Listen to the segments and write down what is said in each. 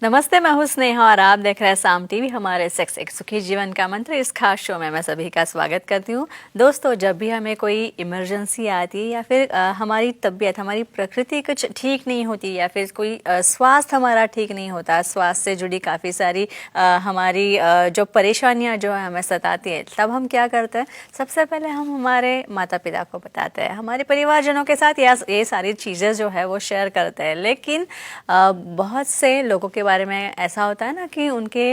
नमस्ते, मैं हूं स्नेहा और आप देख रहे हैं साम टीवी। हमारे सेक्स एक सुखी जीवन का मंत्र इस खास शो में मैं सभी का स्वागत करती हूं। दोस्तों, जब भी हमें कोई इमरजेंसी आती है या फिर हमारी तबीयत, हमारी प्रकृति कुछ ठीक नहीं होती या फिर कोई स्वास्थ्य हमारा ठीक नहीं होता, स्वास्थ्य से जुड़ी काफ़ी सारी हमारी जो परेशानियाँ जो है हमें सताती है, तब हम क्या करते हैं? सबसे पहले हम हमारे माता पिता को बताते हैं, हमारे परिवारजनों के साथ ये सारी चीज़ें जो है वो शेयर करते हैं। लेकिन बहुत से लोगों के बारे में ऐसा होता है ना कि उनके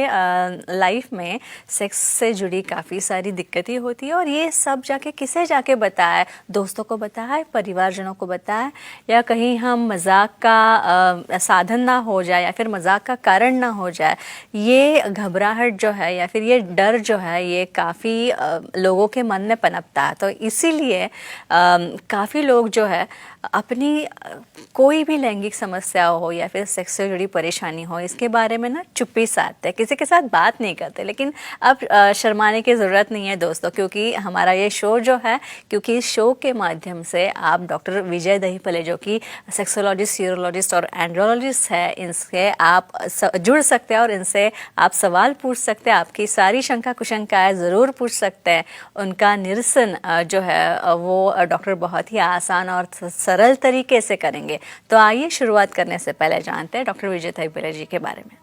लाइफ में सेक्स से जुड़ी काफ़ी सारी दिक्कतें होती है और ये सब जाके किसे जाके बताए? दोस्तों को बताए, परिवारजनों को बताए, या कहीं हम मजाक का साधन ना हो जाए या फिर मजाक का कारण ना हो जाए। ये घबराहट जो है या फिर ये डर जो है ये काफ़ी लोगों के मन में पनपता है। तो इसीलिए काफ़ी लोग जो है अपनी कोई भी लैंगिक समस्या हो या फिर सेक्स से जुड़ी परेशानी हो, इसके बारे में ना चुप्पी साधते हैं, किसी के साथ बात नहीं करते। लेकिन अब शर्माने की ज़रूरत नहीं है दोस्तों, क्योंकि हमारा ये शो जो है, क्योंकि इस शो के माध्यम से आप डॉक्टर विजय दहीफले, जो कि सेक्सोलॉजिस्ट, यूरोलॉजिस्ट और एंड्रोलॉजिस्ट है, इनसे आप जुड़ सकते हैं और इनसे आप सवाल पूछ सकते हैं। आपकी सारी शंका कुशंकाएँ ज़रूर पूछ सकते हैं। उनका निरसन जो है वो डॉक्टर बहुत ही आसान और सरल तरीके से करेंगे। तो आइए शुरुआत करने से पहले जानते हैं डॉक्टर विजय दहीफले जी के बारे में।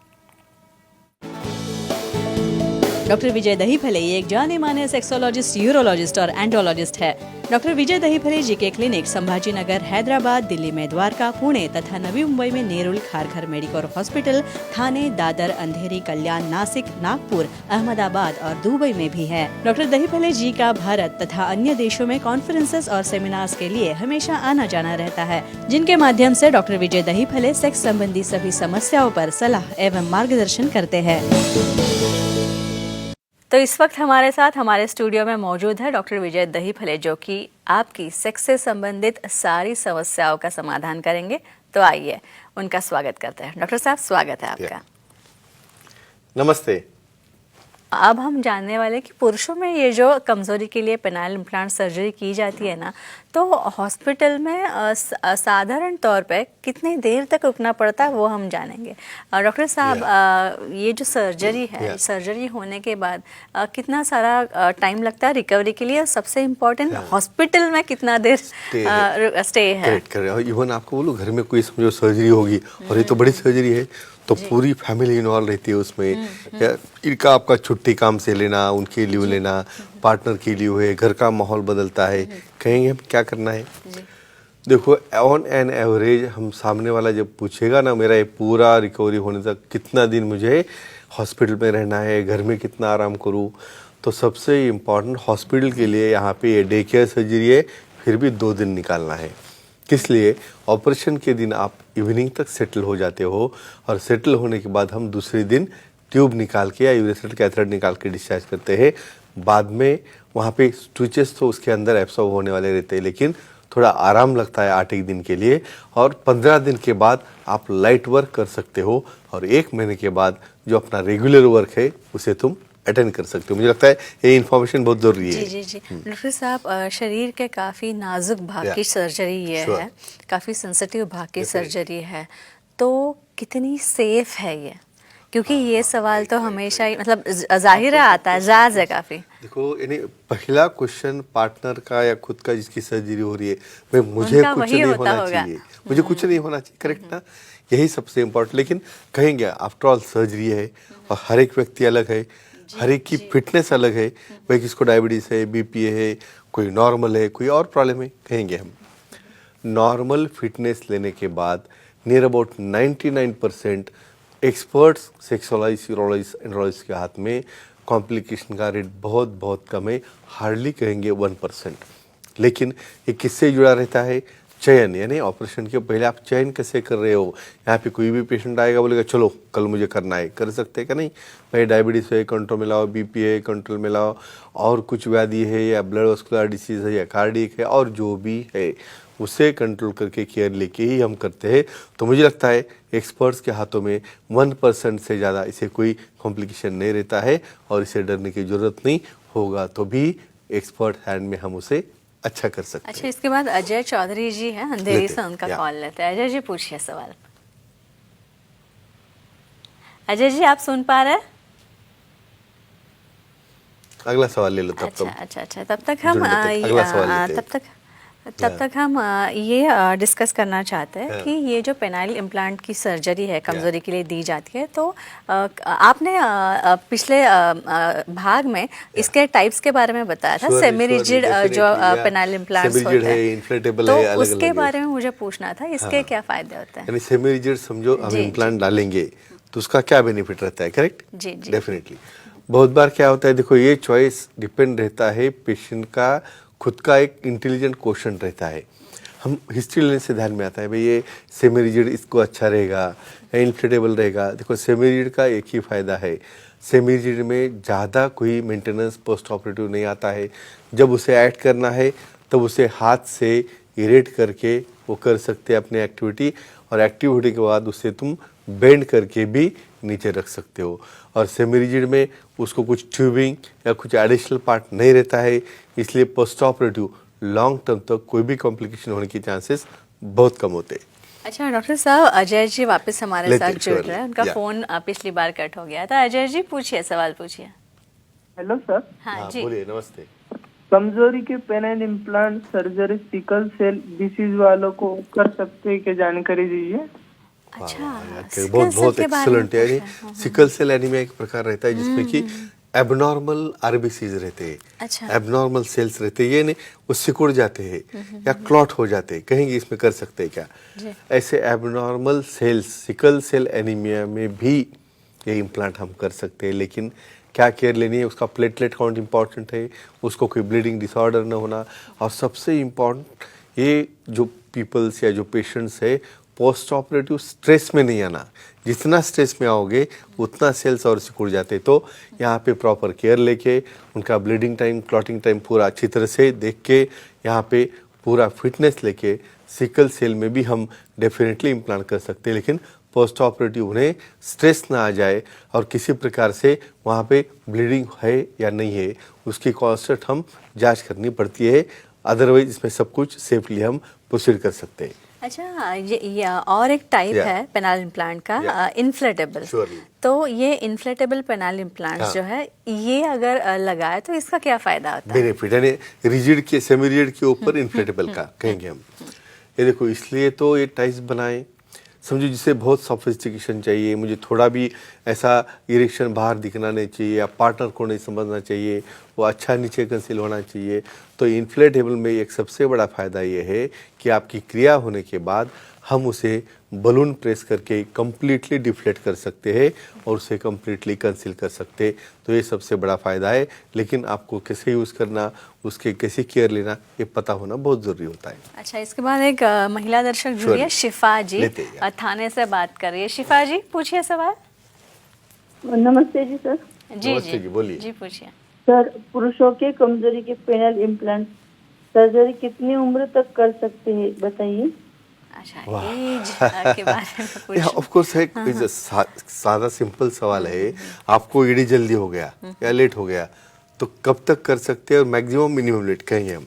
डॉक्टर विजय दहीफले एक जाने माने सेक्सोलॉजिस्ट, यूरोलॉजिस्ट और एंड्रोलॉजिस्ट है। डॉक्टर विजय दहीफले जी के क्लिनिक संभाजी नगर, हैदराबाद, दिल्ली में द्वारका, पुणे तथा नवी मुंबई में नेरुल, खारघर मेडिकोर हॉस्पिटल, थाने, दादर, अंधेरी, कल्याण, नासिक, नागपुर, अहमदाबाद और दुबई में भी है। डॉक्टर दहीफले जी का भारत तथा अन्य देशों में कॉन्फ्रेंसेस और सेमिनार्स के लिए हमेशा आना जाना रहता है, जिनके माध्यम से डॉक्टर विजय दहीफले सेक्स संबंधी सभी समस्याओं पर सलाह एवं मार्गदर्शन करते हैं। तो इस वक्त हमारे साथ हमारे स्टूडियो में मौजूद है डॉक्टर विजय दहीफले, जो कि आपकी सेक्स से संबंधित सारी समस्याओं का समाधान करेंगे। तो आइए उनका स्वागत करते हैं। डॉक्टर साहब, स्वागत है आपका। नमस्ते। अब हम जानने वाले कि पुरुषों में ये जो कमजोरी के लिए पेनाइल इम्प्लांट सर्जरी की जाती है ना, तो हॉस्पिटल में साधारण तौर पे कितनी देर तक रुकना पड़ता है वो हम जानेंगे। डॉक्टर साहब, ये जो सर्जरी है, सर्जरी होने के बाद कितना सारा टाइम लगता है रिकवरी के लिए, और सबसे इम्पोर्टेंट हॉस्पिटल में कितना देर स्टे है? इवन आपको बोलूं, घर में कोई समझो सर्जरी होगी और ये तो बड़ी सर्जरी है, तो पूरी फैमिली इन्वॉल्व रहती है उसमें। इनका आपका छुट्टी काम से लेना, उनके लीव लेना, पार्टनर की लीव है, घर का माहौल बदलता है, कहेंगे हम क्या करना है। देखो, ऑन एन एवरेज हम सामने वाला जब पूछेगा ना, मेरा ये पूरा रिकवरी होने तक कितना दिन मुझे हॉस्पिटल में रहना है, घर में कितना आराम करूँ, तो सबसे इम्पॉर्टेंट हॉस्पिटल के लिए यहाँ पे ये डे केयर सर्जरी है, फिर भी 2 दिन निकालना है। किस लिए? ऑपरेशन के दिन आप इवनिंग तक सेटल हो जाते हो और सेटल होने के बाद हम दूसरे दिन ट्यूब निकाल के या यूरेथ्रल कैथेटर निकाल के डिस्चार्ज करते हैं। बाद में वहाँ पे स्टिचेस तो उसके अंदर एब्सॉर्ब होने वाले रहते हैं, लेकिन थोड़ा आराम लगता है 8-1 दिन के लिए, और 15 दिन के बाद आप लाइट वर्क कर सकते हो और 1 महीने के बाद जो अपना रेगुलर वर्क है उसे तुम अटेंड कर सकते हो। मुझे लगता है ये इन्फॉर्मेशन बहुत जरूरी है। जी जी जी। डॉक्टर साहब, शरीर के काफ़ी नाजुक भाग की सर्जरी ये है, काफ़ी सेंसिटिव भाग की सर्जरी है, तो कितनी सेफ है ये? क्योंकि ये सवाल तो हमेशा ही मतलब जाहिर आता है, जायज़ है काफ़ी। देखो, यानी पहला क्वेश्चन पार्टनर का या खुद का जिसकी सर्जरी हो रही है, भाई मुझे कुछ नहीं होना चाहिए, मुझे कुछ नहीं होना चाहिए, करेक्ट ना? यही सबसे इम्पोर्टेंट। लेकिन कहेंगे आफ्टर ऑल सर्जरी है और हर एक व्यक्ति अलग है, हर एक की फिटनेस अलग है। भाई किसको डायबिटीज है, बीपी है, कोई नॉर्मल है, कोई और प्रॉब्लम है। कहेंगे हम नॉर्मल फिटनेस लेने के बाद near about 99% experts sexologist, urologist, andrologist के हाथ में कॉम्प्लिकेशन का रेट बहुत बहुत कम है, हार्डली कहेंगे 1%। लेकिन ये किससे जुड़ा रहता है? चयन, यानी ऑपरेशन के पहले आप चयन कैसे कर रहे हो। यहाँ पे कोई भी पेशेंट आएगा, बोलेगा चलो कल मुझे करना है, कर सकते हैं क्या? नहीं भाई, डायबिटीज है कंट्रोल में लाओ, बीपी है कंट्रोल में लाओ, और कुछ व्याधि है या ब्लड वस्कुलर डिसीज है या कार्डियक है, और जो भी है उसे कंट्रोल करके केयर लेके ही हम करते हैं। तो मुझे लगता है एक्सपर्ट्स के हाथों में 1% से ज़्यादा इसे कोई कॉम्प्लिकेशन नहीं रहता है, और इसे डरने की ज़रूरत नहीं। होगा तो भी एक्सपर्ट हैंड में हम उसे अच्छा कर सकते हैं। अच्छा, इसके बाद अजय चौधरी जी हैं अंधेरी से, उनका कॉल लेते हैं। अजय जी, पूछिए सवाल। अजय जी आप सुन पा रहे हैं? अगला सवाल ले लो तब अच्छा तुम अच्छा अच्छा तब तक हम जुड़ने तक अगला सवाल लेते हैं। तब तक हम ये डिस्कस करना चाहते हैं कि ये जो पेनाइल इम्प्लांट की सर्जरी है कमजोरी के लिए दी जाती है, तो आपने पिछले भाग में इसके टाइप्स के बारे में बताया था, सेमी रिजिड जो पेनाइल इम्प्लांट्स सेमी रिजिड होते है, हैं, इन्फ्लेटेबल तो है, अलग उसके अलग बारे में मुझे पूछना था, इसके क्या फायदे होते हैं? यानी सेमी रिजिड समझो हम जी, इम्प्लांट डालेंगे तो उसका क्या बेनिफिट रहता है, करेक्ट? जी जी डेफिनेटली। बहुत बार क्या होता है, देखो ये चॉइस डिपेंड रहता है पेशेंट का खुद का एक इंटेलिजेंट क्वेश्चन रहता है। हम हिस्ट्री लेने से ध्यान में आता है भाई ये सेमी रिजिड इसको अच्छा रहेगा या इन्फ्लेटेबल रहेगा। देखो सेमी रिजिड का एक ही फायदा है, सेमी रिजिड में ज़्यादा कोई मेंटेनेंस पोस्ट ऑपरेटिव नहीं आता है। जब उसे ऐड करना है तब उसे हाथ से इरेट करके वो कर सकते हैं अपनी एक्टिविटी, और एक्टिविटी के बाद उसे तुम बेंड करके भी नीचे रख सकते हो। और सेमी रिजिड में उसको कुछ ट्यूबिंग या कुछ एडिशनल पार्ट नहीं रहता है, इसलिए पोस्ट ऑपरेटिव लॉन्ग टर्म तक कोई भी कॉम्प्लिकेशन होने की चांसेस बहुत कम होते हैं। अच्छा डॉक्टर साहब, अजय जी वापस हमारे लेते साथ हैं, जुड़ sure, रहे हैं, उनका yeah. फोन पिछली बार कट हो गया था। अजय जी पूछिए, सवाल पूछिए। Hello sir. हाँ जी बोलिए, नमस्ते। कमजोरी के penile implant surgery sickle cell disease वालों को कर सकते हैं, क्या जानकारी दीजिए। अच्छा, बहुत बहुत एक्सीलेंट है। सिकल सेल एनीमिया एक प्रकार रहता है जिसमें कि एबनॉर्मल आरबीसीज रहते हैं, अच्छा। एबनॉर्मल सेल्स रहते हैं, ये नहीं वो सिकुड़ जाते हैं या क्लॉट हो जाते हैं, कहेंगे इसमें कर सकते हैं क्या? ऐसे abnormal cells sickle cell anaemia में भी ये इम्प्लांट हम कर सकते हैं, लेकिन क्या केयर लेनी है, उसका प्लेटलेट काउंट इम्पॉर्टेंट है, उसको कोई ब्लीडिंग डिसऑर्डर ना होना, और सबसे इम्पॉर्टेंट ये जो पीपल्स या जो पेशेंट्स है पोस्ट ऑपरेटिव स्ट्रेस में नहीं आना। जितना स्ट्रेस में आओगे उतना सेल्स और सिकुड़ जाते। तो यहाँ पे प्रॉपर केयर लेके उनका ब्लीडिंग टाइम क्लॉटिंग टाइम पूरा अच्छी तरह से देख के यहाँ पे पूरा फिटनेस लेके सिकल सेल में भी हम डेफिनेटली इम्प्लांट कर सकते हैं, लेकिन पोस्ट ऑपरेटिव उन्हें स्ट्रेस ना आ जाए और किसी प्रकार से वहाँ पे ब्लीडिंग है या नहीं है उसकी कांस्टेंट हम जांच करनी पड़ती है। अदरवाइज इसमें सब कुछ सेफली हम प्रोसीड कर सकते हैं। अच्छा, ये और एक टाइप है पेनाइल इम्प्लांट का, इन्फ्लेटेबल। तो ये इन्फ्लेटेबल पेनाइल इम्प्लांट जो है, ये अगर लगाए तो इसका क्या फायदा होता है? बेनिफिट यानी रिजिड के सेमी रिजिड के ऊपर इन्फ्लेटेबल का कहेंगे हम। ये देखो इसलिए तो ये टाइप्स बनाए, समझो जिसे बहुत सोफिस्टिकेशन चाहिए, मुझे थोड़ा भी ऐसा इरेक्शन बाहर दिखना नहीं चाहिए या पार्टनर को नहीं समझना चाहिए, वो अच्छा नीचे कंसील होना चाहिए। तो इन्फ्लेटेबल में एक सबसे बड़ा फ़ायदा ये है कि आपकी क्रिया होने के बाद हम उसे बलून प्रेस करके कम्प्लीटली डिफ्लेट कर सकते हैं और उसे कम्प्लीटली कंसील कर सकते हैं। तो ये सबसे बड़ा फ़ायदा है, लेकिन आपको कैसे यूज़ करना, उसके कैसे केयर लेना, ये पता होना बहुत ज़रूरी होता है। अच्छा, इसके बाद एक महिला दर्शक जुड़ी है, शिफा जी थाने से बात कर रही है। शिफा जी पूछिए सवाल। नमस्ते जी सर। जी नमस्ते जी, बोलिए। जी पूछिए सर, पुरुषों के कमजोरी के पेनाइल इम्प्लांट सर्जरी कितनी उम्र तक कर सकते हैं, बताइए। अच्छा, एज के बारे में पूछिए। ऑफ कोर्स है, सादा सिंपल सवाल है। आपको ईडी जल्दी हो गया या लेट हो गया तो कब तक कर सकते हैं और मैक्सिमम मिनिमम लेट कहेंगे हम।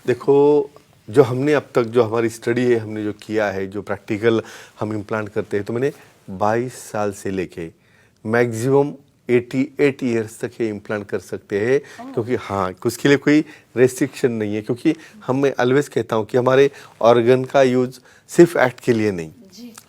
देखो जो हमने अब तक जो हमारी स्टडी है, हमने जो किया है, जो प्रैक्टिकल हम इम्प्लांट करते हैं, तो मैंने 22 साल से लेके मैक्सिमम 88 ईयर्स तक ये इम्प्लांट कर सकते हैं, क्योंकि हाँ उसके लिए कोई रेस्ट्रिक्शन नहीं है। क्योंकि हम मैं ऑलवेज कहता हूँ कि हमारे ऑर्गन का यूज सिर्फ एक्ट के लिए नहीं,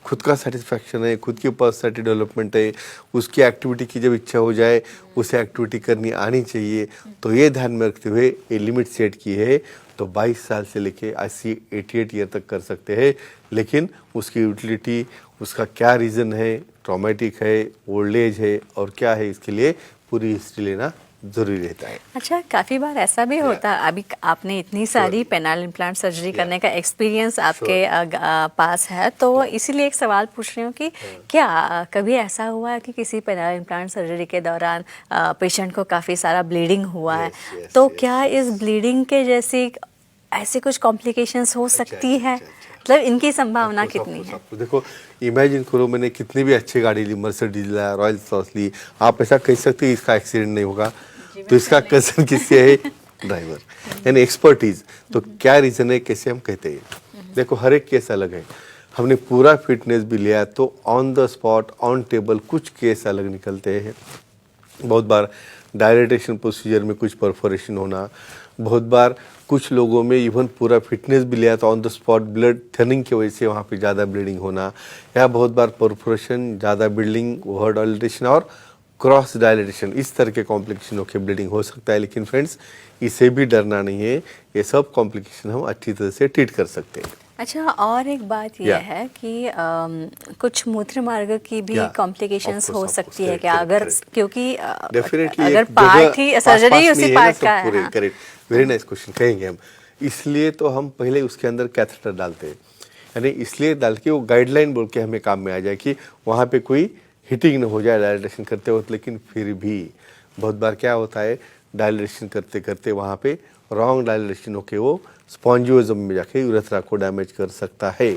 खुद का सेटिस्फैक्शन है, खुद की पर्सनैलिटी डेवलपमेंट है, उसकी एक्टिविटी की जब इच्छा हो जाए उसे एक्टिविटी करनी आनी चाहिए। तो ये ध्यान में रखते हुए ये लिमिट सेट की है। तो 22 साल से लेके 88 ईयर तक कर सकते हैं, लेकिन उसकी यूटिलिटी, उसका क्या रीज़न है, ट्रॉमेटिक है, ओल्ड एज है और क्या है, इसके लिए पूरी हिस्ट्री लेना जरूरी रहता है। अच्छा, काफी बार ऐसा भी होता है, अभी आपने इतनी सारी पेनाइल इम्प्लांट सर्जरी करने का एक्सपीरियंस आपके पास है, तो इसीलिए एक सवाल पूछ रही हूँ कि क्या कभी ऐसा हुआ है कि किसी पेनाइल इम्प्लांट सर्जरी के दौरान पेशेंट को काफी सारा ब्लीडिंग हुआ है, तो क्या इस ब्लीडिंग के जैसी ऐसे कुछ कॉम्प्लिकेशंस हो सकती है? मतलब इनकी संभावना कितनी है? देखो इमेजिन करो, मैंने कितनी भी अच्छी गाड़ी ली, मर्सिडीज लिया, रॉयल रॉयल्स ली, आप ऐसा कह सकते हैं इसका एक्सीडेंट नहीं होगा, तो इसका कंसर्न किससे है? ड्राइवर, यानी एक्सपर्टीज। तो क्या रीजन है, कैसे हम कहते हैं? देखो हर एक केस अलग है। हमने पूरा फिटनेस भी लिया तो on the spot on table कुछ केस अलग निकलते हैं। बहुत बार डायलिटेशन प्रोसीजर में कुछ परफोरेशन होना, बहुत बार कुछ लोगों में इवन पूरा फिटनेस भी लिया तो on the spot blood thinning की वजह से वहाँ पे ज़्यादा ब्लीडिंग होना, या बहुत बार परफोरेशन, ज़्यादा ब्लीडिंग, ओवर डायलिटेशन और क्रॉस डायलिटेशन, इस तरह के कॉम्प्लिकेशन होकर ब्लीडिंग हो सकता है। लेकिन फ्रेंड्स, इसे भी डरना नहीं है, ये सब कॉम्प्लिकेशन हम अच्छी तरह से ट्रीट कर सकते हैं। अच्छा, और एक बात यह है कि कुछ मूत्र मार्ग की भी कॉम्प्लिकेशंस हो सकती है क्या, अगर क्योंकि अगर पार्ट ही सर्जरी उसी पार्ट का है। करेक्ट, वेरी नाइस क्वेश्चन कहेंगे हम। इसलिए तो हम पहले उसके अंदर कैथेटर डालते हैं, यानी इसलिए डाल के वो गाइडलाइन बोल के हमें काम में आ जाए कि वहाँ पे कोई हीटिंग न हो जाए डायलिटेशन करते वक्त। लेकिन फिर भी बहुत बार क्या होता है, डायलिटेशन करते करते वहाँ पे रॉन्ग डायलिटेशन होके वो स्पॉन्जियोजम में जाके यूरेथ्रा को डैमेज कर सकता है।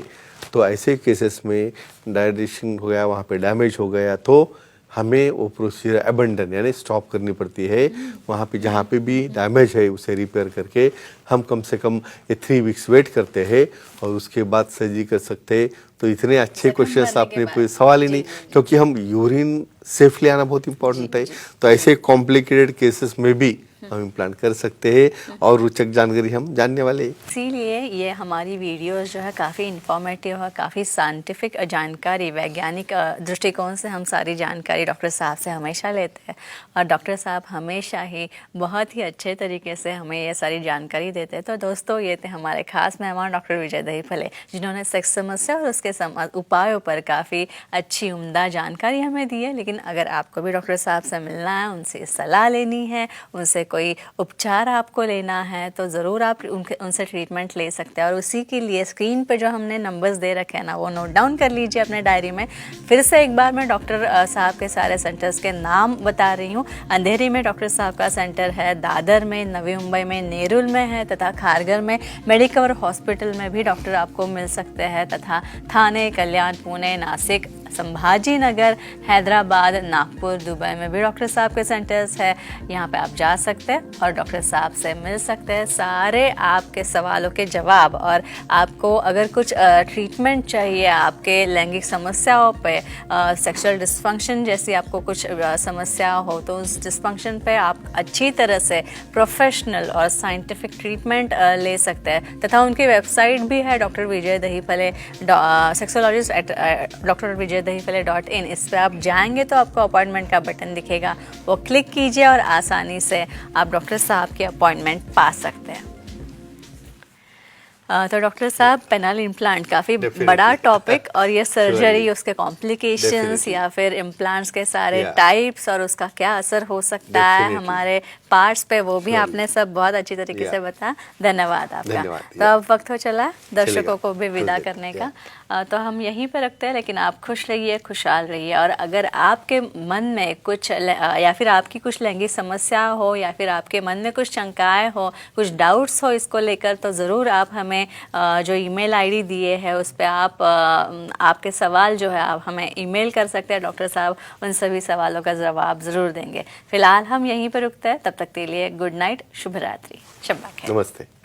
तो ऐसे केसेस में डायलिटेशन हो गया, वहाँ पे डैमेज हो गया, तो हमें वो प्रोसीजर अबंडन यानी स्टॉप करनी पड़ती है। वहाँ पे जहाँ पे भी डैमेज है उसे रिपेयर करके हम कम से कम 3 वीक्स वेट करते हैं और उसके बाद सर्जरी कर सकते हैं। तो इतने अच्छे क्वेश्चंस आपने कोई सवाल ही नहीं, क्योंकि हम यूरिन सेफली आना बहुत इंपॉर्टेंट है। तो ऐसे कॉम्प्लिकेटेड केसेस में भी हम इम्प्लांट कर सकते हैं और रोचक जानकारी हम जानने वाले हैं। इसीलिए ये हमारी वीडियोस जो है काफ़ी इंफॉर्मेटिव है, काफ़ी साइंटिफिक जानकारी, वैज्ञानिक दृष्टिकोण से हम सारी जानकारी डॉक्टर साहब से हमेशा लेते हैं। और डॉक्टर साहब हमेशा ही बहुत ही अच्छे तरीके से हमें ये सारी जानकारी देते हैं। तो दोस्तों, ये थे हमारे खास मेहमान डॉक्टर विजय दहीफले, जिन्होंने सेक्स समस्या और उसके उपायों पर काफ़ी अच्छी उम्दा जानकारी हमें दी है। लेकिन अगर आपको भी डॉक्टर साहब से मिलना है, उनसे सलाह लेनी है, उनसे कोई उपचार आपको लेना है, तो ज़रूर आप उनसे ट्रीटमेंट ले सकते हैं। और उसी के लिए स्क्रीन पे जो हमने नंबर्स दे रखे हैं ना, वो नोट डाउन कर लीजिए अपने डायरी में। फिर से एक बार मैं डॉक्टर साहब के सारे सेंटर्स के नाम बता रही हूँ। अंधेरी में डॉक्टर साहब का सेंटर है, दादर में, नवी मुंबई में, नेरुल में है, तथा खारघर में मेडिकवर हॉस्पिटल में भी डॉक्टर आपको मिल सकते हैं, तथा थाने, कल्याण, पुणे, नासिक, संभाजी नगर, हैदराबाद, नागपुर, दुबई में भी डॉक्टर साहब के सेंटर्स है। यहाँ पे आप जा सकते हैं और डॉक्टर साहब से मिल सकते हैं, सारे आपके सवालों के जवाब। और आपको अगर कुछ ट्रीटमेंट चाहिए आपके लैंगिक समस्याओं पे, सेक्सुअल डिस्फंक्शन जैसी आपको कुछ समस्या हो, तो उस डिस्फंक्शन पे आप अच्छी तरह से प्रोफेशनल और साइंटिफिक ट्रीटमेंट ले सकते हैं। तथा उनकी वेबसाइट भी है डॉक्टर विजय दहीफले, सेक्सोलॉजिस्ट www.dahifale.in। इस पर आप जाएंगे तो आपको अपॉइंटमेंट का बटन दिखेगा, वो क्लिक कीजिए और आसानी से आप डॉक्टर साहब की अपॉइंटमेंट पा सकते हैं। तो डॉक्टर साहब, पेनल इम्प्लांट काफ़ी बड़ा टॉपिक, और ये सर्जरी, उसके कॉम्प्लिकेशंस या फिर इम्प्लांट्स के सारे टाइप्स और उसका क्या असर हो सकता है हमारे पार्ट्स पे, वो भी आपने सब बहुत अच्छी तरीके से बताया। धन्यवाद आपका। तो अब वक्त हो चला दर्शकों को भी विदा करने का, तो हम यहीं पर रखते हैं। लेकिन आप खुश रहिए, खुशहाल रहिए, और अगर आपके मन में कुछ या फिर आपकी कुछ लैंगिक समस्या हो, या फिर आपके मन में कुछ शंकाएं हो, कुछ डाउट्स हो इसको लेकर, तो ज़रूर आप हमें जो ईमेल आईडी दिए है उस पर आप आपके सवाल जो है आप हमें ईमेल कर सकते हैं। डॉक्टर साहब उन सभी सवालों का जवाब ज़रूर देंगे। फिलहाल हम यहीं पर रुकते हैं, तब तक के लिए गुड नाइट, शुभ रात्रि, शब्बा खैर। नमस्ते।